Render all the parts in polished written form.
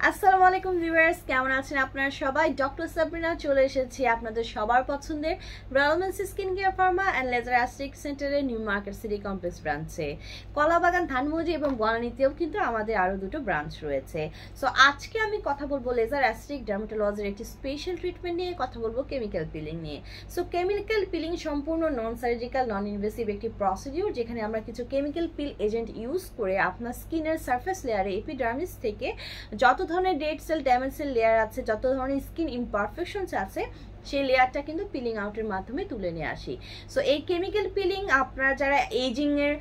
আসসালামু আলাইকুম ভিউয়ার্স, কেমন আছেন আপনারা সবাই? ডক্টর সাবরিনা চলে এসেছি আপনাদের সবার পছন্দের রেলমেন্স skin care pharma and laser aesthetic সেন্টারের নিউ মার্কেট সিটি কমপ্লেক্স ব্রাঞ্চে। কলাবাগান, ধানমন্ডি এবং বনানীতেও কিন্তু আমাদের আরও দুটো ব্রাঞ্চ রয়েছে। সো আজকে আমি কথা বলবো লেজার অ্যাস্টিক ডার্মাটোলজির একটি স্পেশাল ট্রিটমেন্ট নিয়ে, কথা বলবো কেমিক্যাল পিলিং নিয়ে। সো কেমিক্যাল পিলিং সম্পূর্ণ নন সার্জিক্যাল, নন ইনভেসিভ একটি প্রসিডিউর, যেখানে আমরা কিছু কেমিক্যাল পিল এজেন্ট ইউজ করে আপনার স্কিনের সারফেস লেয়ারে এপিডার্মিস থেকে যত ধরনের dead cell, damage cell layer আছে, যত ধরনের স্কিন ইমপারফেকশনস আছে, সেই লেয়ারটা কিন্তু পিলিং আউটের মাধ্যমে তুলে নিয়ে আসি। সো এই কেমিক্যাল পিলিং আপনারা যারা এজিংয়ের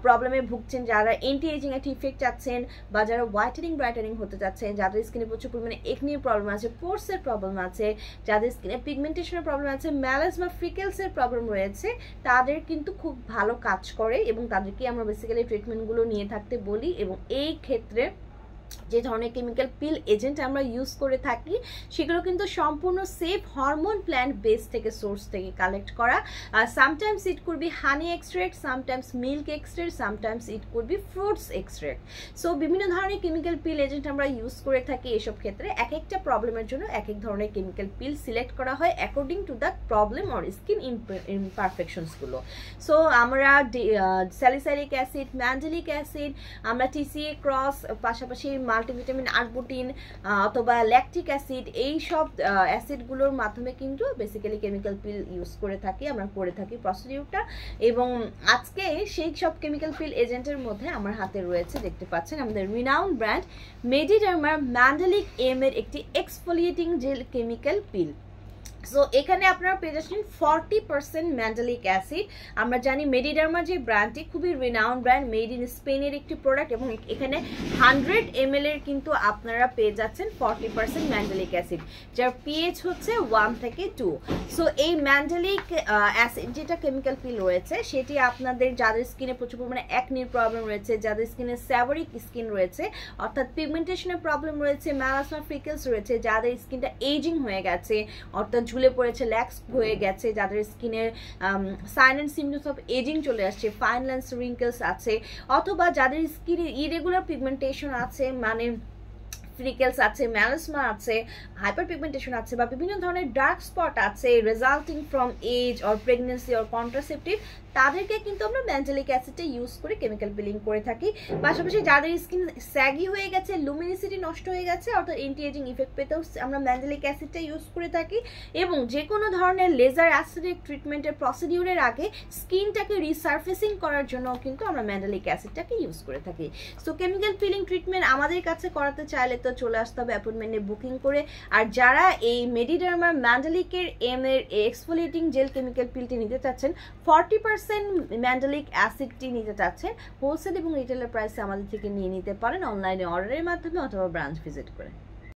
প্রবলেমে ভুগছেন, যারা অ্যান্টি এজিং একটা ইফেক্ট আছেন, বা যারা হোয়াইটেনিং ব্রাইটেনিং হতে চাচ্ছেন, যাদের স্কিনে প্রচুর পরিমাণে একনির প্রবলেম আছে, পোর্সের প্রবলেম আছে, যাদের স্কিনে পিগমেন্টেশনের প্রবলেম আছে, ম্যালাজমা ফ্রিকেলসের প্রবলেম রয়েছে, তাদের কিন্তু খুব ভালো কাজ করে এবং তাদেরকে আমরা বেসিক্যালি ট্রিটমেন্টগুলো নিয়ে থাকতে বলি। এবং এই ক্ষেত্রে যে ধরনের কেমিক্যাল পিল এজেন্ট আমরা ইউজ করে থাকি সেগুলো কিন্তু সম্পূর্ণ সেফ হরমোন প্ল্যান্ট বেস থেকে, সোর্স থেকে কালেক্ট করা। Sometimes it could be honey extract, sometimes milk extract, sometimes it could be fruits extract. So বিভিন্ন ধরনের কেমিক্যাল পিল এজেন্ট আমরা ইউজ করে থাকি। এসব ক্ষেত্রে এক একটা প্রবলেমের জন্য এক এক ধরনের কেমিক্যাল পিল সিলেক্ট করা হয় according to the problem or skin ইমপারফেকশনসগুলো। সো আমরা স্যালিসাইলিক অ্যাসিড, ম্যান্ডেলিক অ্যাসিড, আমরা টিসিএ ক্রস, পাশাপাশি মাল্টিভিটামিন, আরবুটিন অথবা ল্যাকটিক অ্যাসিড, এই সব অ্যাসিডগুলোর মাধ্যমে কিন্তু বেসিক্যালি কেমিক্যাল পিল ইউজ করে থাকি, আমরা করে থাকি প্রসিডিউরটা। এবং আজকে সেই সব কেমিক্যাল পিল এজেন্টের মধ্যে আমার হাতে রয়েছে, দেখতে পাচ্ছেন, আমাদের রিনাউন্ড ব্র্যান্ড মেডিডার্মার ম্যান্ডেলিক এম এর একটি exfoliating gel chemical peel. So এখানে আপনারা পেয়ে যাচ্ছেন 40% ম্যান্ডেলিক অ্যাসিড। আমরা জানি মেডিডার্মা যে ব্র্যান্ডটি খুবই রিনাউন্ড ব্র্যান্ড, মেড ইন স্পেনের একটি প্রোডাক্ট, এবং এখানে 100 ml এর কিন্তু আপনারা পেয়ে যাচ্ছেন 40% ম্যান্ডেলিক অ্যাসিড, যার পিএইচ হচ্ছে 1 থেকে 2। সো এই ম্যান্ডেলিক অ্যাসিড যেটা কেমিক্যাল পিল রয়েছে, সেটি আপনাদের যাদের স্কিনে প্রচুর পরিমাণে অ্যাকনির প্রবলেম রয়েছে, যাদের স্কিনে সেবরিক স্কিন রয়েছে, অর্থাৎ পিগমেন্টেশনের প্রবলেম রয়েছে, ম্যালাসমা ফ্রিকেলস রয়েছে, যাদের স্কিনটা এজিং হয়ে গেছে, অর্থাৎ ঝুলে পড়েছে, ল্যাক্স হয়ে গেছে, যাদের স্কিনের sign and symptoms of aging চলে আসছে, ফাইন লাইন্স, রিঙ্কেলস আছে, অথবা যাদের স্কিনে ইরেগুলার পিগমেন্টেশন আছে, মানে ফ্রিকেলস আছে, ম্যালাসমা আছে, হাইপার পিগমেন্টেশন আছে, বা বিভিন্ন ধরনের ডার্ক স্পট আছে resulting from age or pregnancy or contraceptive, তাদেরকে কিন্তু আমরা ম্যান্ডেলিক অ্যাসিডটা ইউজ করে কেমিক্যাল পিলিং করে থাকি। পাশাপাশি যাদের স্কিন স্যাগি হয়ে গেছে, লুমিনিসিটি নষ্ট হয়ে গেছে, অর্থাৎ এন্টি এজিং ইফেক্ট পেতেও আমরা ম্যান্ডেলিক অ্যাসিডটা ইউজ করে থাকি। এবং যে কোনো ধরনের লেজার অ্যাসিডিক ট্রিটমেন্টের প্রসিডিউরের আগে স্কিনটাকে রিসার্ফেসিং করার জন্য কিন্তু আমরা ম্যান্ডেলিক অ্যাসিডটাকে ইউজ করে থাকি। সো কেমিক্যাল পিলিং ট্রিটমেন্ট আমাদের কাছে করাতে চাইলে তো চলে আসতে হবে অ্যাপয়েন্টমেন্টে বুকিং করে। আর যারা এই মেডিডার্মার ম্যান্ডেলিকের এম এর এক্সফোলিয়েটিং জেল কেমিক্যাল পিলটি নিতে চাচ্ছেন, 40% ম্যান্ডেলিক অ্যাসিডটি নিতে চাচ্ছেন, হোলসেল এবং রিটেলের প্রাইসে আমাদের থেকে নিয়ে নিতে পারেন অনলাইনে অর্ডারের মাধ্যমে অথবা ব্রাঞ্চ ভিজিট করে।